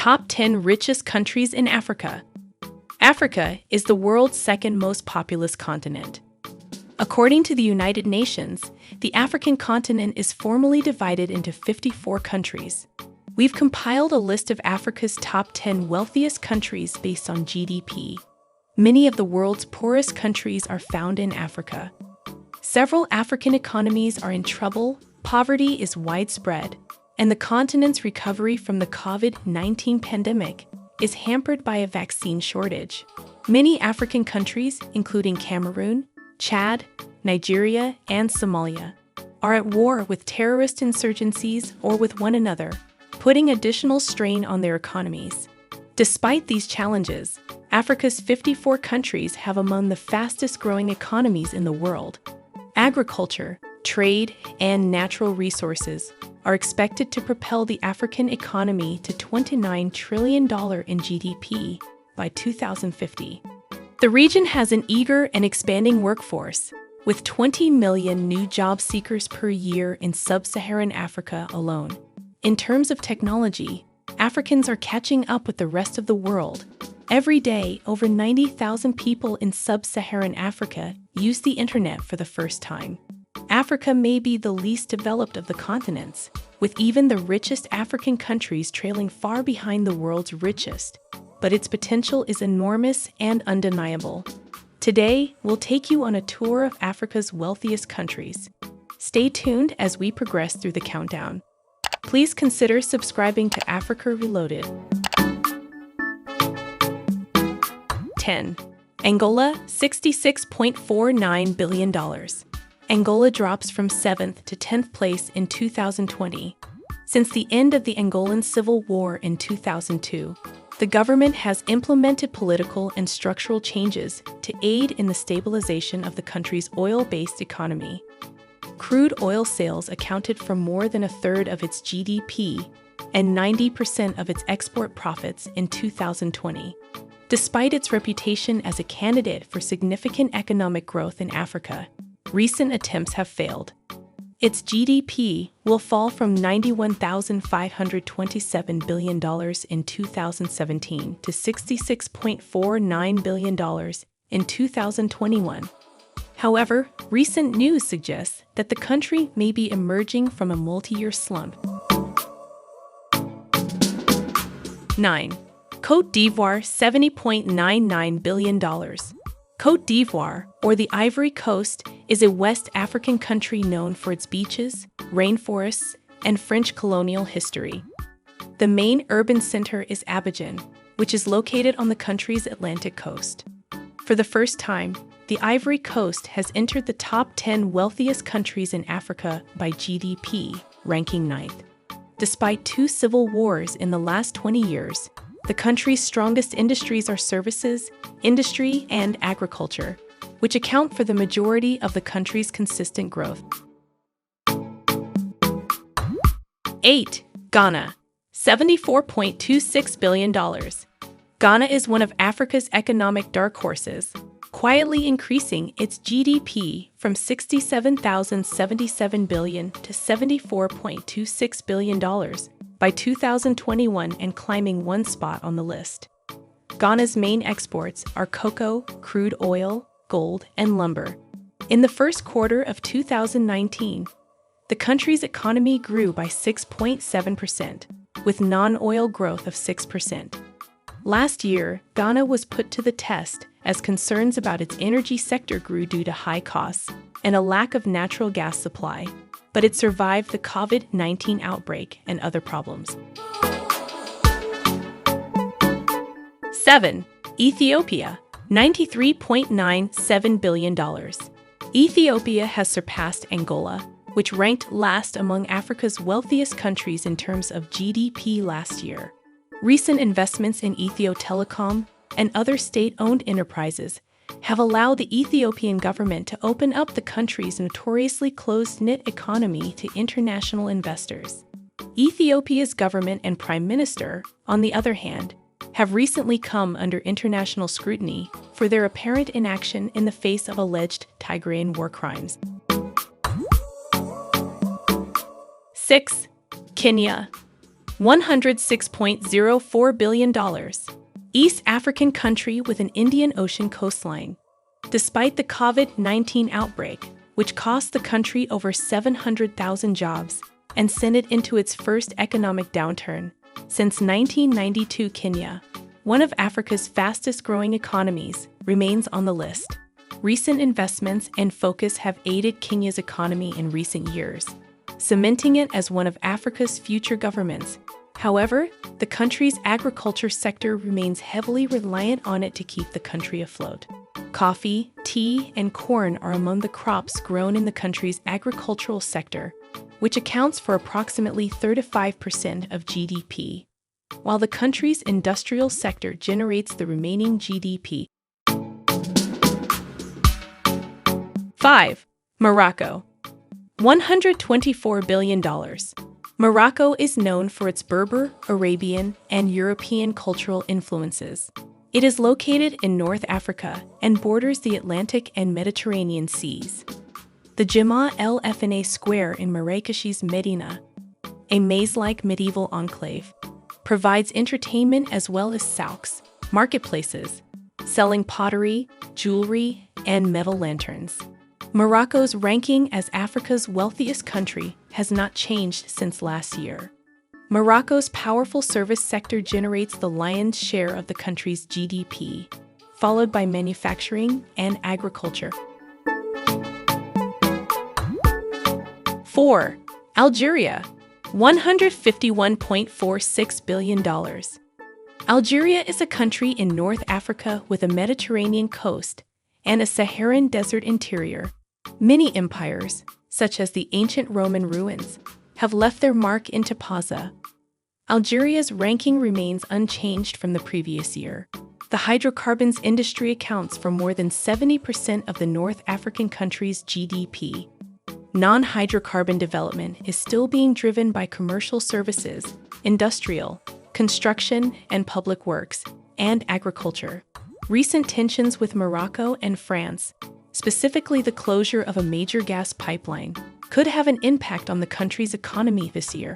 Top 10 Richest Countries in Africa. Africa is the world's second most populous continent. According to the United Nations, the African continent is formally divided into 54 countries. We've compiled a list of Africa's top 10 wealthiest countries based on GDP. Many of the world's poorest countries are found in Africa. Several African economies are in trouble, poverty is widespread, and the continent's recovery from the COVID-19 pandemic is hampered by a vaccine shortage. Many African countries, including Cameroon, Chad, Nigeria, and Somalia, are at war with terrorist insurgencies or with one another, putting additional strain on their economies. Despite these challenges, Africa's 54 countries have among the fastest-growing economies in the world. Agriculture, trade, and natural resources are expected to propel the African economy to $29 trillion in GDP by 2050. The region has an eager and expanding workforce, with 20 million new job seekers per year in sub-Saharan Africa alone. In terms of technology, Africans are catching up with the rest of the world. Every day, over 90,000 people in sub-Saharan Africa use the internet for the first time. Africa may be the least developed of the continents, with even the richest African countries trailing far behind the world's richest. But its potential is enormous and undeniable. Today, we'll take you on a tour of Africa's wealthiest countries. Stay tuned as we progress through the countdown. Please consider subscribing to Africa Reloaded. 10. Angola, $66.49 billion. Angola drops from 7th to 10th place in 2020. Since the end of the Angolan Civil War in 2002, the government has implemented political and structural changes to aid in the stabilization of the country's oil-based economy. Crude oil sales accounted for more than a third of its GDP and 90% of its export profits in 2020. Despite its reputation as a candidate for significant economic growth in Africa, recent attempts have failed. Its GDP will fall from $91,527 billion in 2017 to $66.49 billion in 2021. However, recent news suggests that the country may be emerging from a multi-year slump. 9. Côte d'Ivoire, $70.99 billion. Côte d'Ivoire, or the Ivory Coast, is a West African country known for its beaches, rainforests, and French colonial history. The main urban center is Abidjan, which is located on the country's Atlantic coast. For the first time, the Ivory Coast has entered the top 10 wealthiest countries in Africa by GDP, ranking 9th. Despite 2 civil wars in the last 20 years, the country's strongest industries are services, industry, and agriculture, which account for the majority of the country's consistent growth. 8. Ghana, $74.26 billion. Ghana is one of Africa's economic dark horses, quietly increasing its GDP from $67,077 billion to $74.26 billion by 2021 and climbing one spot on the list. Ghana's main exports are cocoa, crude oil, gold, and lumber. In the first quarter of 2019, the country's economy grew by 6.7%, with non-oil growth of 6%. Last year, Ghana was put to the test as concerns about its energy sector grew due to high costs and a lack of natural gas supply, but it survived the COVID-19 outbreak and other problems. 7. Ethiopia, $93.97 billion. Ethiopia has surpassed Angola, which ranked last among Africa's wealthiest countries in terms of GDP last year. Recent investments in Ethio Telecom and other state-owned enterprises have allowed the Ethiopian government to open up the country's notoriously closed-knit economy to international investors. Ethiopia's government and prime minister, on the other hand, have recently come under international scrutiny for their apparent inaction in the face of alleged Tigrayan war crimes. 6. Kenya, $106.04 billion. East African country with an Indian Ocean coastline. Despite the COVID-19 outbreak, which cost the country over 700,000 jobs and sent it into its first economic downturn since 1992, Kenya, one of Africa's fastest-growing economies, remains on the list. Recent investments and focus have aided Kenya's economy in recent years, cementing it as one of Africa's future governments. However, the country's agriculture sector remains heavily reliant on it to keep the country afloat. Coffee, tea, and corn are among the crops grown in the country's agricultural sector, which accounts for approximately 35% of GDP, while the country's industrial sector generates the remaining GDP. 5. Morocco. $124 billion. Morocco is known for its Berber, Arabian, and European cultural influences. It is located in North Africa and borders the Atlantic and Mediterranean seas. The Jemaa El Fna Square in Marrakesh's Medina, a maze-like medieval enclave, provides entertainment as well as souks, marketplaces, selling pottery, jewelry, and metal lanterns. Morocco's ranking as Africa's wealthiest country has not changed since last year. Morocco's powerful service sector generates the lion's share of the country's GDP, followed by manufacturing and agriculture. 4. Algeria. $151.46 billion. Algeria is a country in North Africa with a Mediterranean coast and a Saharan desert interior. Many empires, such as the ancient Roman ruins, have left their mark in Tipaza. Algeria's ranking remains unchanged from the previous year. The hydrocarbons industry accounts for more than 70% of the North African country's GDP. Non-hydrocarbon development is still being driven by commercial services, industrial, construction and public works, and agriculture. Recent tensions with Morocco and France, specifically the closure of a major gas pipeline, could have an impact on the country's economy this year.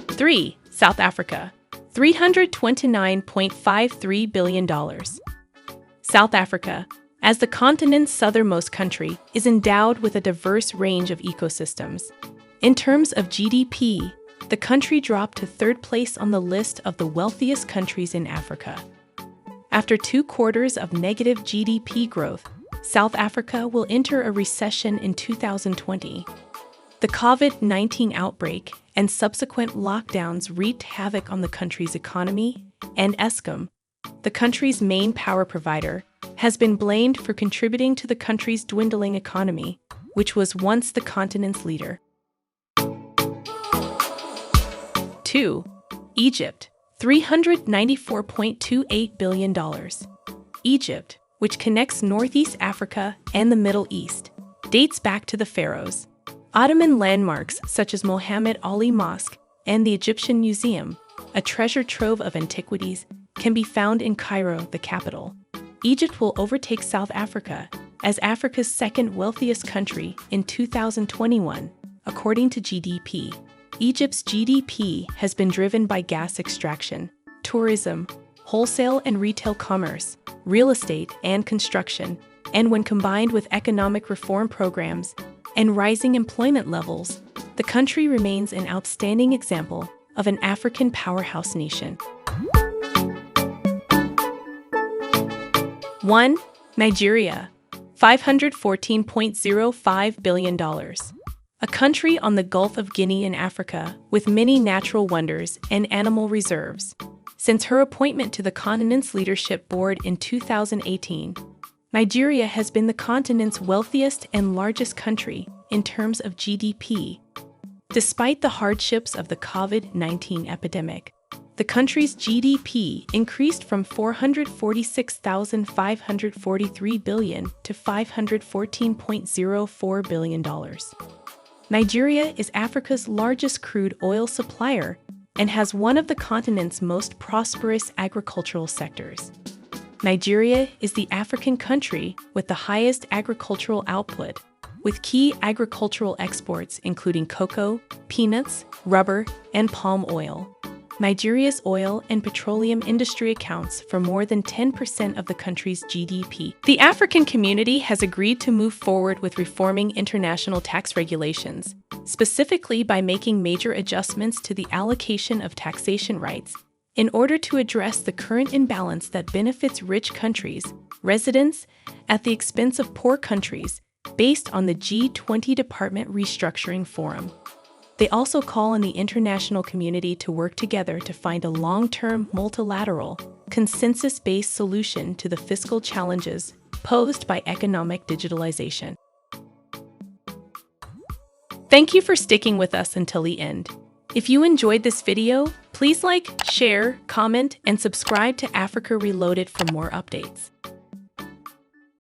3. South Africa. $329.53 billion. South Africa, as the continent's southernmost country, is endowed with a diverse range of ecosystems. In terms of GDP, the country dropped to third place on the list of the wealthiest countries in Africa. After 2 quarters of negative GDP growth, South Africa will enter a recession in 2020. The COVID-19 outbreak and subsequent lockdowns wreaked havoc on the country's economy, and Eskom, the country's main power provider, has been blamed for contributing to the country's dwindling economy, which was once the continent's leader. 2. Egypt. $394.28 billion. Egypt, which connects Northeast Africa and the Middle East, dates back to the pharaohs. Ottoman landmarks such as Mohammed Ali Mosque and the Egyptian Museum, a treasure trove of antiquities, can be found in Cairo, the capital. Egypt will overtake South Africa as Africa's second wealthiest country in 2021, according to GDP. Egypt's GDP has been driven by gas extraction, tourism, wholesale and retail commerce, real estate and construction, and when combined with economic reform programs and rising employment levels, the country remains an outstanding example of an African powerhouse nation. 1. Nigeria. $514.05 billion. A country on the Gulf of Guinea in Africa with many natural wonders and animal reserves. Since her appointment to the continent's leadership board in 2018, Nigeria has been the continent's wealthiest and largest country in terms of GDP. Despite the hardships of the COVID-19 epidemic, the country's GDP increased from $446,543 billion to $514.04 billion. Nigeria is Africa's largest crude oil supplier and has one of the continent's most prosperous agricultural sectors. Nigeria is the African country with the highest agricultural output, with key agricultural exports including cocoa, peanuts, rubber, and palm oil. Nigeria's oil and petroleum industry accounts for more than 10% of the country's GDP. The African community has agreed to move forward with reforming international tax regulations, specifically by making major adjustments to the allocation of taxation rights, in order to address the current imbalance that benefits rich countries, residents, at the expense of poor countries, based on the G20 Department Restructuring Forum. They also call on the international community to work together to find a long-term, multilateral, consensus-based solution to the fiscal challenges posed by economic digitalization. Thank you for sticking with us until the end. If you enjoyed this video, please like, share, comment, and subscribe to Africa Reloaded for more updates.